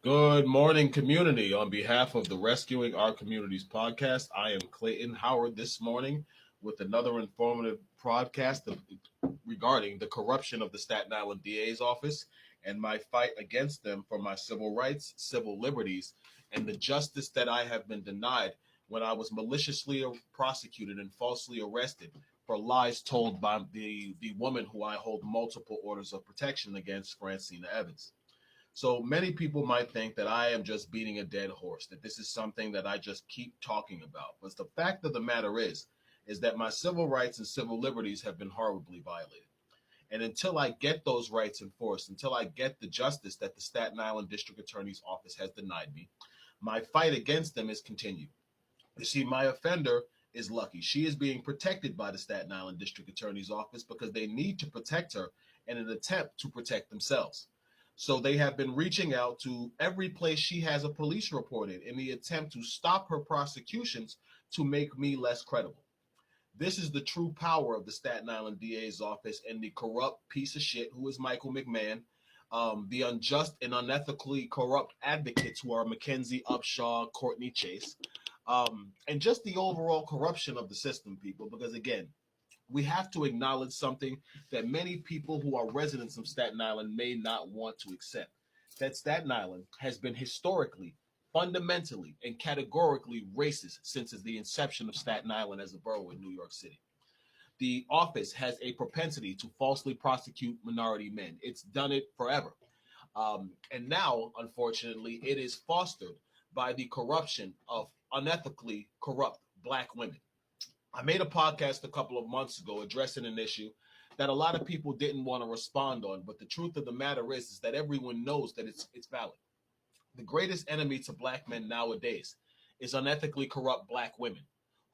Good morning, community. On behalf of the Rescuing Our Communities podcast, I am Clayton Howard this morning with another informative podcast regarding the corruption of the Staten Island DA's office and my fight against them for my civil rights, civil liberties, and the justice that I have been denied when I was maliciously prosecuted and falsely arrested for lies told by the woman who I hold multiple orders of protection against, Francina Evans. So many people might think that I am just beating a dead horse, that this is something that I just keep talking about. But the fact of the matter is that my civil rights and civil liberties have been horribly violated. And until I get those rights enforced, until I get the justice that the Staten Island District Attorney's office has denied me, my fight against them is continued. You see, my offender is lucky. She is being protected by the Staten Island District Attorney's office because they need to protect her in an attempt to protect themselves. So they have been reaching out to every place she has a police report in the attempt to stop her prosecutions to make me less credible. This is the true power of the Staten Island DA's office and the corrupt piece of shit who is Michael McMahon, the unjust and unethically corrupt advocates who are Mackenzie Upshaw, Courtney Chase, and just the overall corruption of the system, people. Because again, we have to acknowledge something that many people who are residents of Staten Island may not want to accept. That Staten Island has been historically, fundamentally, and categorically racist since the inception of Staten Island as a borough in New York City. The office has a propensity to falsely prosecute minority men. It's done it forever. And now, unfortunately, it is fostered by the corruption of unethically corrupt Black women. I made a podcast a couple of months ago addressing an issue that a lot of people didn't want to respond on, but the truth of the matter is that everyone knows that it's valid. The greatest enemy to Black men nowadays is unethically corrupt Black women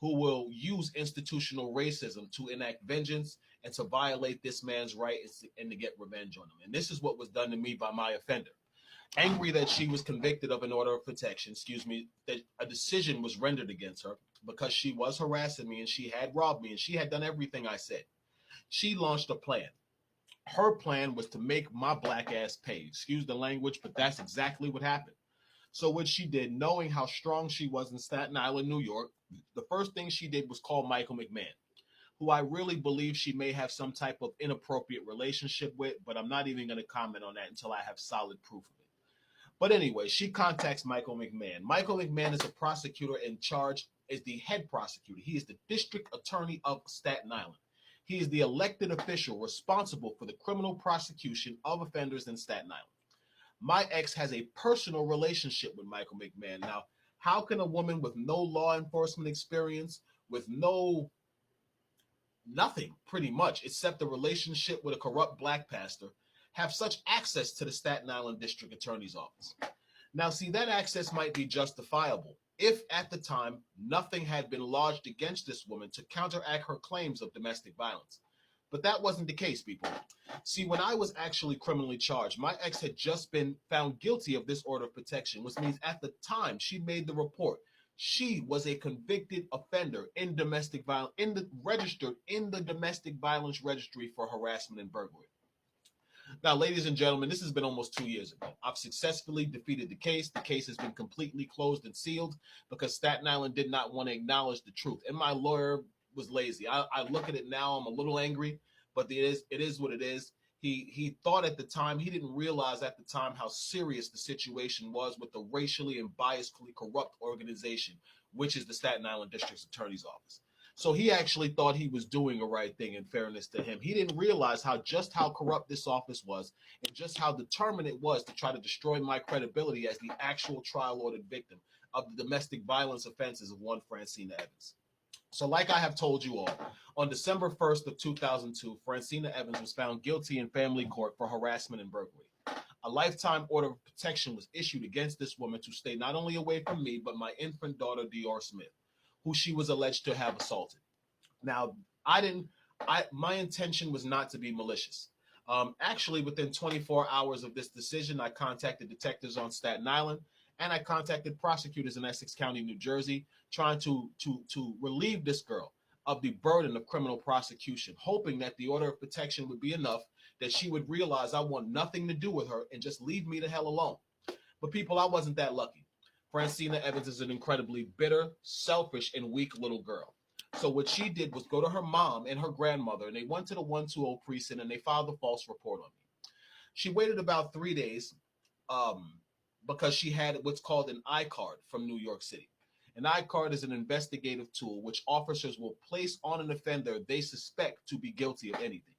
who will use institutional racism to enact vengeance and to violate this man's rights and to get revenge on him. And this is what was done to me by my offender. Angry that she was convicted of an order of protection, that a decision was rendered against her because she was harassing me and she had robbed me and she had done everything I said. She launched a plan. Her plan was to make my Black ass pay. Excuse the language, but that's exactly what happened. So what she did, knowing how strong she was in Staten Island, New York, the first thing she did was call Michael McMahon, who I really believe she may have some type of inappropriate relationship with, but I'm not even going to comment on that until I have solid proof of it. But anyway, she contacts Michael McMahon. Michael McMahon is a prosecutor in charge, is the head prosecutor. He is the district attorney of Staten Island. He is the elected official responsible for the criminal prosecution of offenders in Staten Island. My ex has a personal relationship with Michael McMahon. Now, how can a woman with no law enforcement experience, with nothing pretty much, except a relationship with a corrupt Black pastor, have such access to the Staten Island District Attorney's office? Now, see, that access might be justifiable if at the time nothing had been lodged against this woman to counteract her claims of domestic violence. But that wasn't the case, people. See, when I was actually criminally charged, my ex had just been found guilty of this order of protection, which means at the time she made the report, she was a convicted offender in domestic violence, registered in the domestic violence registry for harassment and burglary. Now, ladies and gentlemen, this has been almost 2 years ago. I've successfully defeated the case. The case has been completely closed and sealed because Staten Island did not want to acknowledge the truth. And my lawyer was lazy. I look at it now, I'm a little angry, but it is what it is. He thought at the time, he didn't realize at the time how serious the situation was with the racially and biasly corrupt organization, which is the Staten Island District Attorney's Office. So he actually thought he was doing the right thing, in fairness to him. He didn't realize how corrupt this office was and just how determined it was to try to destroy my credibility as the actual trial-ordered victim of the domestic violence offenses of one Francina Evans. So like I have told you all, on December 1st of 2002, Francina Evans was found guilty in family court for harassment and burglary. A lifetime order of protection was issued against this woman to stay not only away from me, but my infant daughter, Dior Smith, who she was alleged to have assaulted. Now, my intention was not to be malicious. Actually, within 24 hours of this decision, I contacted detectives on Staten Island and I contacted prosecutors in Essex County, New Jersey, trying to relieve this girl of the burden of criminal prosecution, hoping that the order of protection would be enough that she would realize I want nothing to do with her and just leave me the hell alone. But people, I wasn't that lucky. Francina Evans is an incredibly bitter, selfish, and weak little girl. So what she did was go to her mom and her grandmother, and they went to the 120 precinct and they filed a false report on me. She waited about 3 days because she had what's called an I-card from New York City. An I-card is an investigative tool which officers will place on an offender they suspect to be guilty of anything.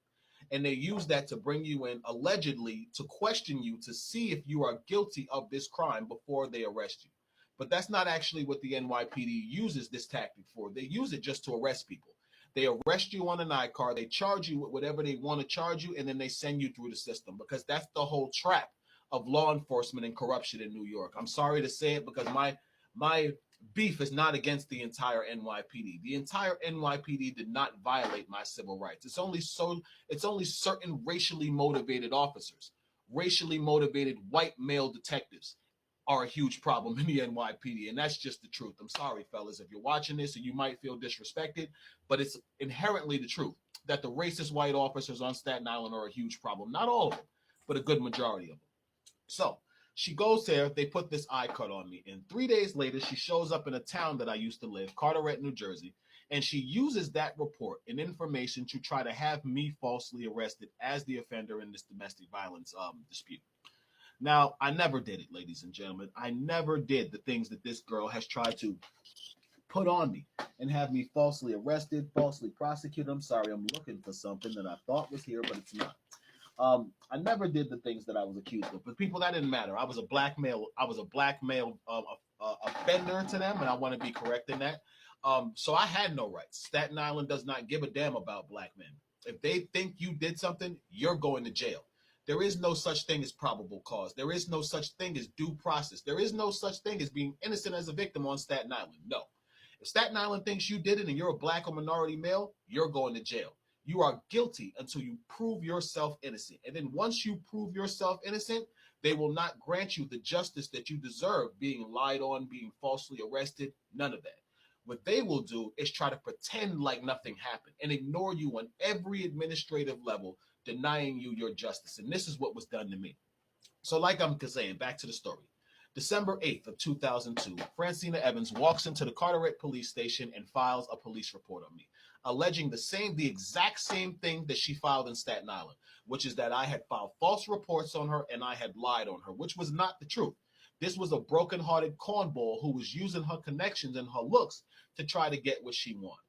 And they use that to bring you in, allegedly, to question you to see if you are guilty of this crime before they arrest you. But that's not actually what the NYPD uses this tactic for. They use it just to arrest people. They arrest you on an I-card, they charge you with whatever they want to charge you, and then they send you through the system, because that's the whole trap of law enforcement and corruption in New York. I'm sorry to say it, because my beef is not against the entire NYPD. The entire NYPD did not violate my civil rights. It's only certain racially motivated officers, racially motivated white male detectives are a huge problem in the NYPD, and that's just the truth. I'm sorry, fellas, if you're watching this and you might feel disrespected, but it's inherently the truth that the racist white officers on Staten Island are a huge problem. Not all of them, but a good majority of them. So she goes there, they put this I-cut on me, and 3 days later, she shows up in a town that I used to live, Carteret, New Jersey, and she uses that report and information to try to have me falsely arrested as the offender in this domestic violence dispute. Now, I never did it, ladies and gentlemen. I never did the things that this girl has tried to put on me and have me falsely arrested, falsely prosecuted. I'm sorry, I'm looking for something that I thought was here, but it's not. I never did the things that I was accused of. But people, that didn't matter. I was a black male offender to them, and I want to be correct in that. So I had no rights. Staten Island does not give a damn about black men. If they think you did something, you're going to jail. There is no such thing as probable cause. There is no such thing as due process. There is no such thing as being innocent as a victim on Staten Island. No. If Staten Island thinks you did it and you're a black or minority male, you're going to jail. You are guilty until you prove yourself innocent. And then once you prove yourself innocent, they will not grant you the justice that you deserve, being lied on, being falsely arrested, none of that. What they will do is try to pretend like nothing happened and ignore you on every administrative level, denying you your justice. And this is what was done to me. So like I'm saying, back to the story. December 8th of 2002, Francina Evans walks into the Carteret police station and files a police report on me, alleging the exact same thing that she filed in Staten Island, which is that I had filed false reports on her and I had lied on her, which was not the truth. This was a broken-hearted cornball who was using her connections and her looks to try to get what she wanted.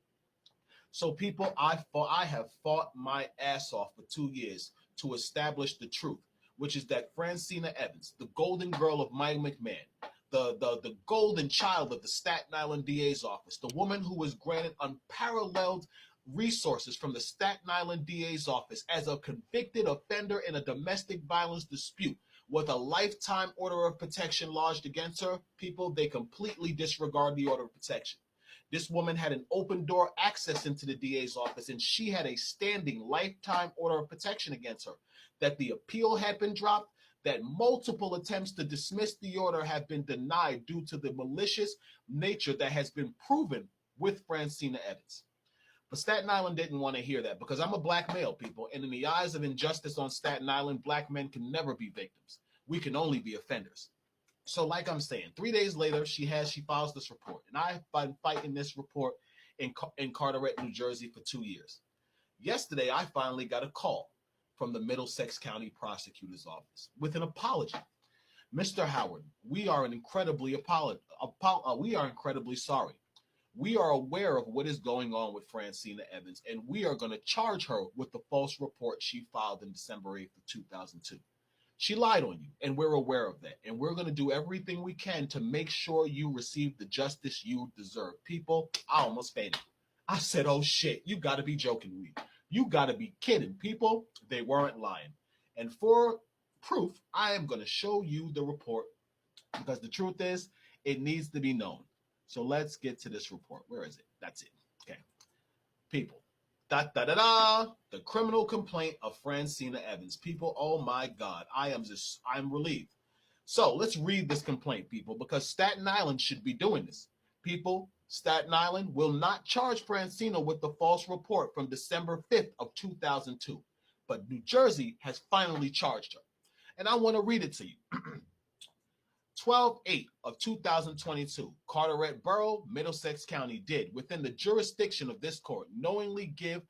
So people, I have fought my ass off for 2 years to establish the truth, which is that Francina Evans, the golden girl of Mike McMahon, the golden child of the Staten Island DA's office, the woman who was granted unparalleled resources from the Staten Island DA's office as a convicted offender in a domestic violence dispute with a lifetime order of protection lodged against her, people, they completely disregard the order of protection. This woman had an open door access into the DA's office, and she had a standing lifetime order of protection against her. That the appeal had been dropped, that multiple attempts to dismiss the order have been denied due to the malicious nature that has been proven with Francina Evans. But Staten Island didn't want to hear that, because I'm a black male, people, and in the eyes of injustice on Staten Island, black men can never be victims. We can only be offenders. So like I'm saying, 3 days later, she files this report. And I've been fighting this report in Carteret, New Jersey for 2 years. Yesterday, I finally got a call from the Middlesex County Prosecutor's Office with an apology. Mr. Howard, we are incredibly sorry. We are aware of what is going on with Francina Evans, and we are going to charge her with the false report she filed in December 8th of 2002. She lied on you, and we're aware of that. And we're going to do everything we can to make sure you receive the justice you deserve. People, I almost fainted. I said, oh shit, you got to be joking me. You got to be kidding. People, they weren't lying. And for proof, I am going to show you the report, because the truth is, it needs to be known. So let's get to this report. Where is it? That's it. Okay. People. The criminal complaint of Francina Evans. People, oh my God, I'm relieved. So let's read this complaint, people, because Staten Island should be doing this. People, Staten Island will not charge Francina with the false report from December 5th of 2002, but New Jersey has finally charged her. And I want to read it to you. 12/8 of 2022, Carteret Borough, Middlesex County did, within the jurisdiction of this court, knowingly give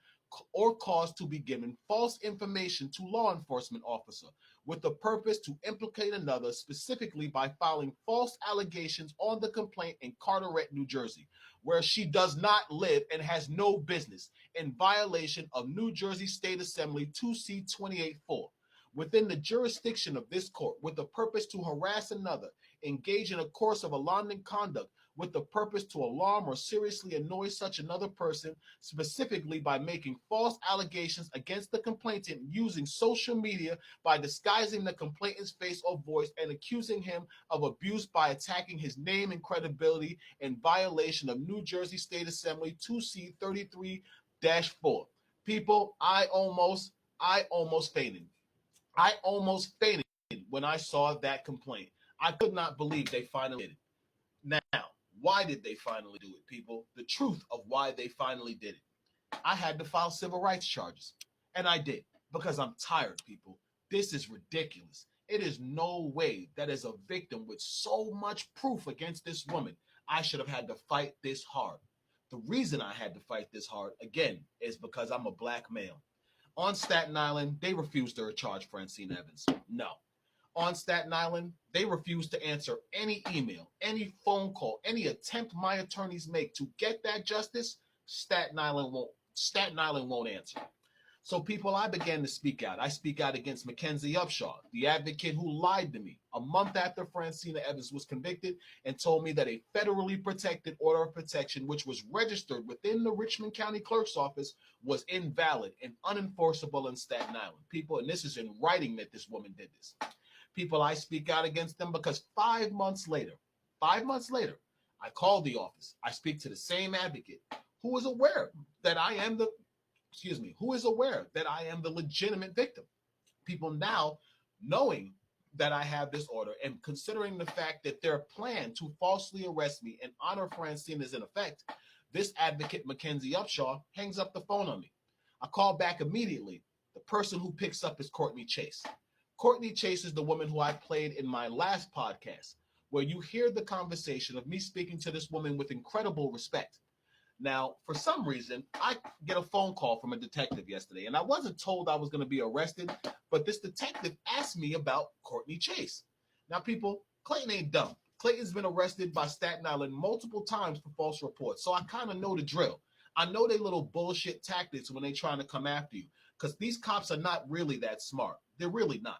or cause to be given false information to law enforcement officer with the purpose to implicate another, specifically by filing false allegations on the complaint in Carteret, New Jersey, where she does not live and has no business, in violation of New Jersey State Assembly 2C 28-4. Within the jurisdiction of this court, with the purpose to harass another, engage in a course of alarming conduct with the purpose to alarm or seriously annoy such another person, specifically by making false allegations against the complainant using social media by disguising the complainant's face or voice and accusing him of abuse by attacking his name and credibility in violation of New Jersey State Assembly 2C 33-4. People, I almost fainted. I almost fainted when I saw that complaint. I could not believe they finally did it. Now, why did they finally do it, people? The truth of why they finally did it. I had to file civil rights charges, and I did, because I'm tired, people. This is ridiculous. It is no way that as a victim with so much proof against this woman, I should have had to fight this hard. The reason I had to fight this hard, again, is because I'm a black male. On Staten Island, they refused to charge Francine Evans. No. On Staten Island, they refused to answer any email, any phone call, any attempt my attorneys make to get that justice. Staten Island won't answer. So, people, I began to speak out. I speak out against Mackenzie Upshaw, the advocate who lied to me a month after Francine Evans was convicted and told me that a federally protected order of protection, which was registered within the Richmond County Clerk's office, was invalid and unenforceable in Staten Island. People, and this is in writing that this woman did this. People, I speak out against them because 5 months later, I called the office. I speak to the same advocate who is aware that I am the legitimate victim. People, now knowing that I have this order and considering the fact that their plan to falsely arrest me and honor Francine is in effect, this advocate, Mackenzie Upshaw, hangs up the phone on me. I call back immediately. The person who picks up is Courtney Chase. Courtney Chase is the woman who I played in my last podcast, where you hear the conversation of me speaking to this woman with incredible respect. Now, for some reason, I get a phone call from a detective yesterday, and I wasn't told I was going to be arrested, but this detective asked me about Courtney Chase. Now, people, Clayton ain't dumb. Clayton's been arrested by Staten Island multiple times for false reports, so I kind of know the drill. I know they little bullshit tactics when they trying to come after you, because these cops are not really that smart. They're really not.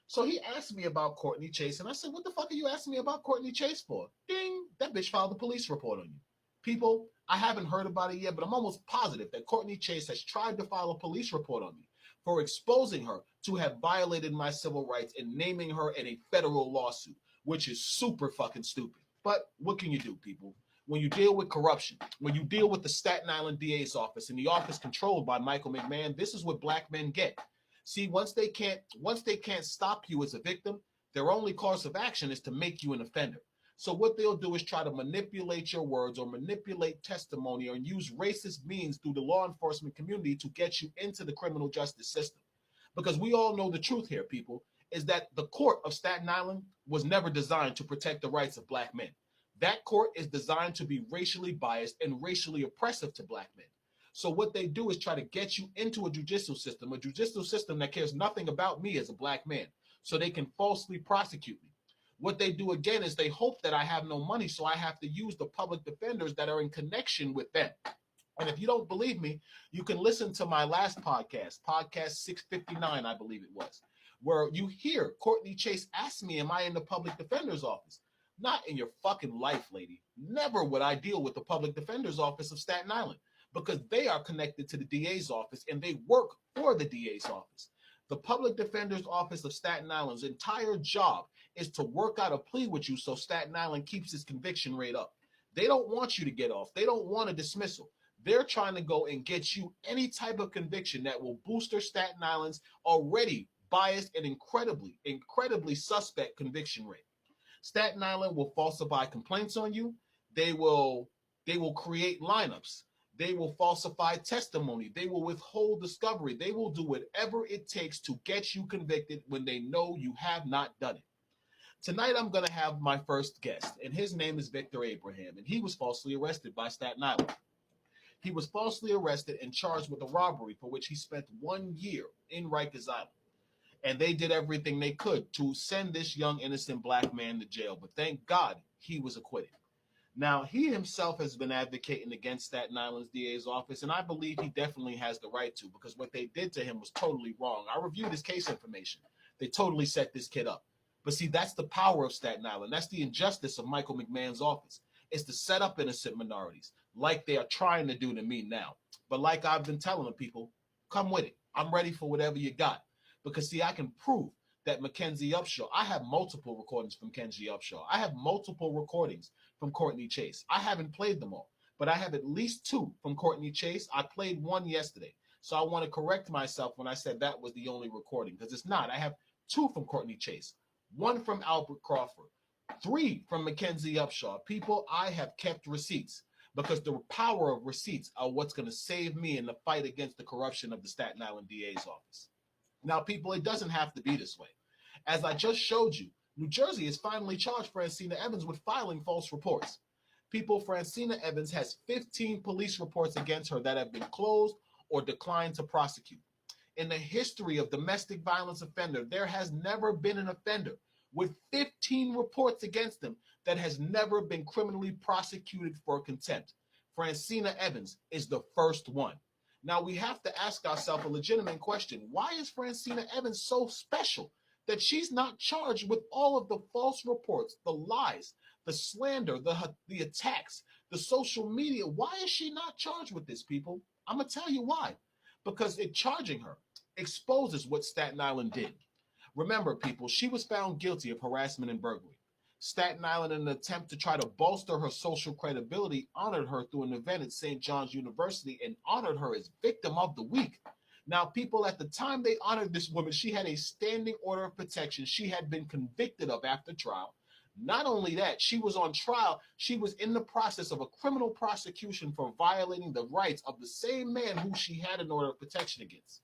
So he asked me about Courtney Chase, and I said, what the fuck are you asking me about Courtney Chase for? Ding, that bitch filed a police report on you. People, I haven't heard about it yet, but I'm almost positive that Courtney Chase has tried to file a police report on me for exposing her to have violated my civil rights and naming her in a federal lawsuit, which is super fucking stupid. But what can you do, people? When you deal with corruption, when you deal with the Staten Island DA's office and the office controlled by Michael McMahon, this is what black men get. See, once they can't stop you as a victim, their only course of action is to make you an offender. So what they'll do is try to manipulate your words or manipulate testimony or use racist means through the law enforcement community to get you into the criminal justice system. Because we all know the truth here, people, is that the court of Staten Island was never designed to protect the rights of black men. That court is designed to be racially biased and racially oppressive to black men. So what they do is try to get you into a judicial system that cares nothing about me as a black man, so they can falsely prosecute me. What they do again is they hope that I have no money, so I have to use the public defenders that are in connection with them. And if you don't believe me, you can listen to my last podcast 659, I believe it was, where you hear Courtney Chase ask me, am I in the public defender's office? Not in your fucking life, lady. Never would I deal with the public defender's office of Staten Island, because they are connected to the DA's office and they work for the DA's office. The public defender's office of Staten Island's entire job is to work out a plea with you so Staten Island keeps its conviction rate up. They don't want you to get off. They don't want a dismissal. They're trying to go and get you any type of conviction that will booster Staten Island's already biased and incredibly suspect conviction rate. Staten Island will falsify complaints on you. They will create lineups. They will falsify testimony. They will withhold discovery. They will do whatever it takes to get you convicted when they know you have not done it. Tonight, I'm going to have my first guest, and his name is Victor Abraham, and he was falsely arrested by Staten Island. He was falsely arrested and charged with a robbery for which he spent 1 year in Rikers Island. And they did everything they could to send this young, innocent black man to jail. But thank God he was acquitted. Now, he himself has been advocating against Staten Island's DA's office, and I believe he definitely has the right to, because what they did to him was totally wrong. I reviewed his case information. They totally set this kid up. But see, that's the power of Staten Island. That's the injustice of Michael McMahon's office. It's to set up innocent minorities like they are trying to do to me now. But like I've been telling the people, come with it. I'm ready for whatever you got. Because, see, I can prove that Mackenzie Upshaw, I have multiple recordings from Kenzie Upshaw. I have multiple recordings from Courtney Chase. I haven't played them all, but I have at least 2 from Courtney Chase. I played 1 yesterday. So I want to correct myself when I said that was the only recording, because it's not. I have 2 from Courtney Chase, 1 from Albert Crawford, 3 from Mackenzie Upshaw. People, I have kept receipts, because the power of receipts are what's going to save me in the fight against the corruption of the Staten Island DA's office. Now, people, it doesn't have to be this way. As I just showed you, New Jersey has finally charged Francina Evans with filing false reports. People, Francina Evans has 15 police reports against her that have been closed or declined to prosecute. In the history of domestic violence offender, there has never been an offender with 15 reports against them that has never been criminally prosecuted for contempt. Francina Evans is the first one. Now, we have to ask ourselves a legitimate question. Why is Francina Evans so special that she's not charged with all of the false reports, the lies, the slander, the attacks, the social media? Why is she not charged with this, people? I'm going to tell you why. Because charging her exposes what Staten Island did. Remember, people, she was found guilty of harassment and burglary. Staten Island, in an attempt to try to bolster her social credibility, honored her through an event at St. John's University and honored her as Victim of the Week. Now, people, at the time they honored this woman, she had a standing order of protection she had been convicted of after trial. Not only that, she was on trial. She was in the process of a criminal prosecution for violating the rights of the same man who she had an order of protection against.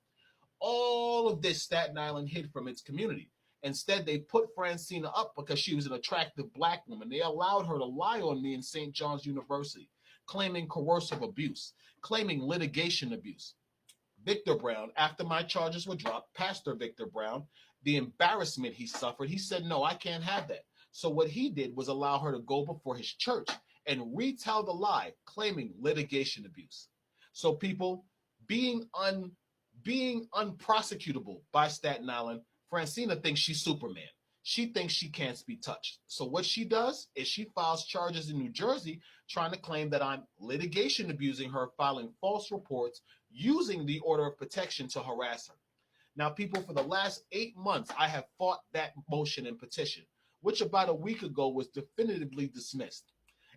All of this Staten Island hid from its community. Instead, they put Francina up because she was an attractive black woman. They allowed her to lie on me in St. John's University, claiming coercive abuse, claiming litigation abuse. Victor Brown, after my charges were dropped, Pastor Victor Brown, the embarrassment he suffered, he said, no, I can't have that. So what he did was allow her to go before his church and retell the lie, claiming litigation abuse. So people, being unprosecutable by Staten Island, Francina thinks she's Superman. She thinks she can't be touched. So what she does is she files charges in New Jersey trying to claim that I'm litigation abusing her, filing false reports, using the order of protection to harass her. Now, people, for the last 8 months, I have fought that motion and petition, which about a week ago was definitively dismissed.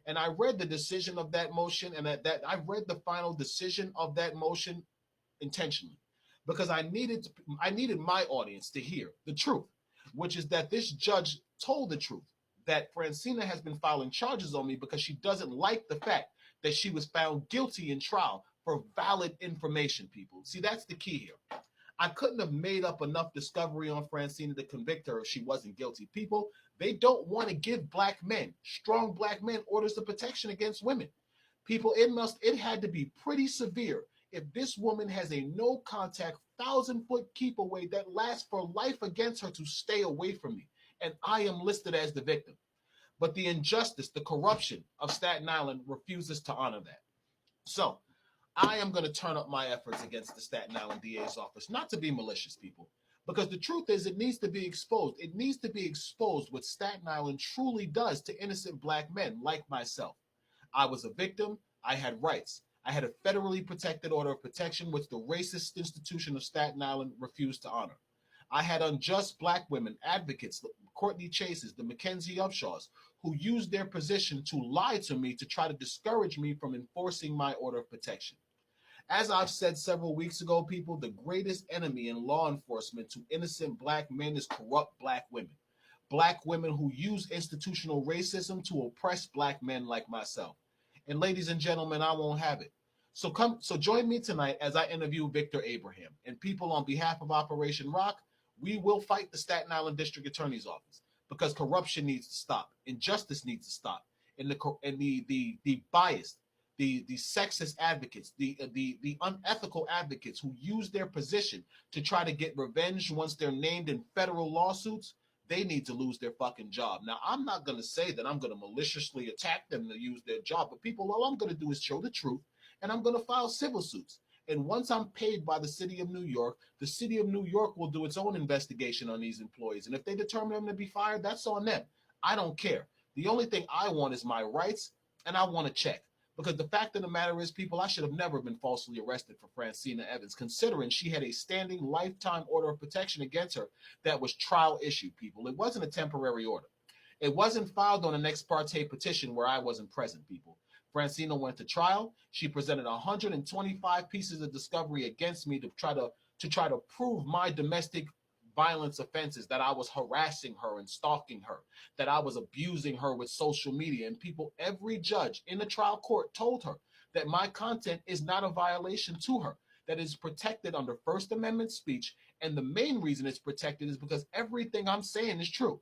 And I read the decision of that motion, and I read the final decision of that motion intentionally, because I needed my audience to hear the truth, which is that this judge told the truth, that Francina has been filing charges on me because she doesn't like the fact that she was found guilty in trial for valid information, people. See, that's the key here. I couldn't have made up enough discovery on Francina to convict her if she wasn't guilty. People, they don't want to give black men, strong black men, orders of protection against women. People, it had to be pretty severe if this woman has a no contact 1,000-foot keep away that lasts for life against her to stay away from me. And I am listed as the victim. But the injustice, the corruption of Staten Island refuses to honor that. So I am going to turn up my efforts against the Staten Island DA's office, not to be malicious, people, because the truth is it needs to be exposed. It needs to be exposed what Staten Island truly does to innocent black men like myself. I was a victim. I had rights. I had a federally protected order of protection, which the racist institution of Staten Island refused to honor. I had unjust black women, advocates, the Courtney Chases, the Mackenzie Upshaws, who used their position to lie to me to try to discourage me from enforcing my order of protection. As I've said several weeks ago, people, the greatest enemy in law enforcement to innocent black men is corrupt black women. Black women who use institutional racism to oppress black men like myself. And ladies and gentlemen, I won't have it. So join me tonight as I interview Victor Abraham. And people, on behalf of Operation Rock, we will fight the Staten Island District Attorney's office. because corruption needs to stop, injustice needs to stop, and the biased, the sexist advocates, the unethical advocates who use their position to try to get revenge once they're named in federal lawsuits, they need to lose their fucking job. Now, I'm not going to say that I'm going to maliciously attack them to use their job, but people, all I'm going to do is show the truth, and I'm going to file civil suits. And once I'm paid by the city of New York, the city of New York will do its own investigation on these employees. And if they determine them to be fired, that's on them. I don't care. The only thing I want is my rights, and I want to check. Because the fact of the matter is, people, I should have never been falsely arrested for Francina Evans, considering she had a standing lifetime order of protection against her that was trial issued, people. It wasn't a temporary order. It wasn't filed on an ex parte petition where I wasn't present, people. Francina went to trial. She presented 125 pieces of discovery against me to try to prove my domestic violence offenses, that I was harassing her and stalking her, that I was abusing her with social media. And people, every judge in the trial court told her that my content is not a violation to her, that is protected under First Amendment speech. And the main reason it's protected is because everything I'm saying is true.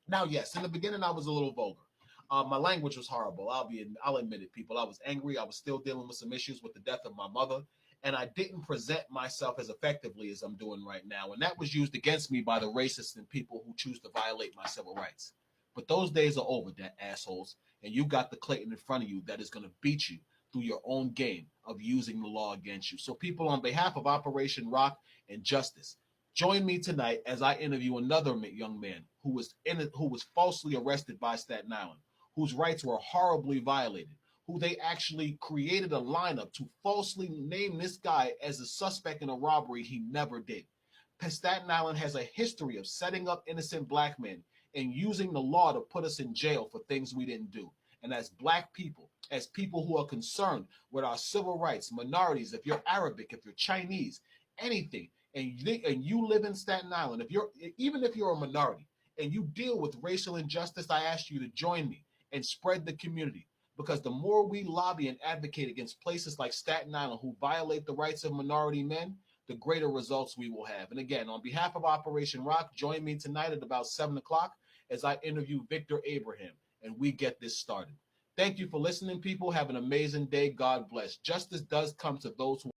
Now, yes, in the beginning, I was a little vulgar. My language was horrible. I'll admit it, people. I was angry. I was still dealing with some issues with the death of my mother, and I didn't present myself as effectively as I'm doing right now. And that was used against me by the racists and people who choose to violate my civil rights. But those days are over, assholes. And you got the Clayton in front of you that is going to beat you through your own game of using the law against you. So, people, on behalf of Operation Rock and Justice, join me tonight as I interview another young man who was falsely arrested by Staten Island, whose rights were horribly violated, who they actually created a lineup to falsely name this guy as a suspect in a robbery he never did. Staten Island has a history of setting up innocent black men and using the law to put us in jail for things we didn't do. And as black people, as people who are concerned with our civil rights, minorities, if you're Arabic, if you're Chinese, anything, and you live in Staten Island, even if you're a minority and you deal with racial injustice, I ask you to join me and spread the community, because the more we lobby and advocate against places like Staten Island who violate the rights of minority men, the greater results we will have. And again, on behalf of Operation Rock, join me tonight at about 7 o'clock as I interview Victor Abraham, and we get this started. Thank you for listening, people. Have an amazing day. God bless. Justice does come to those who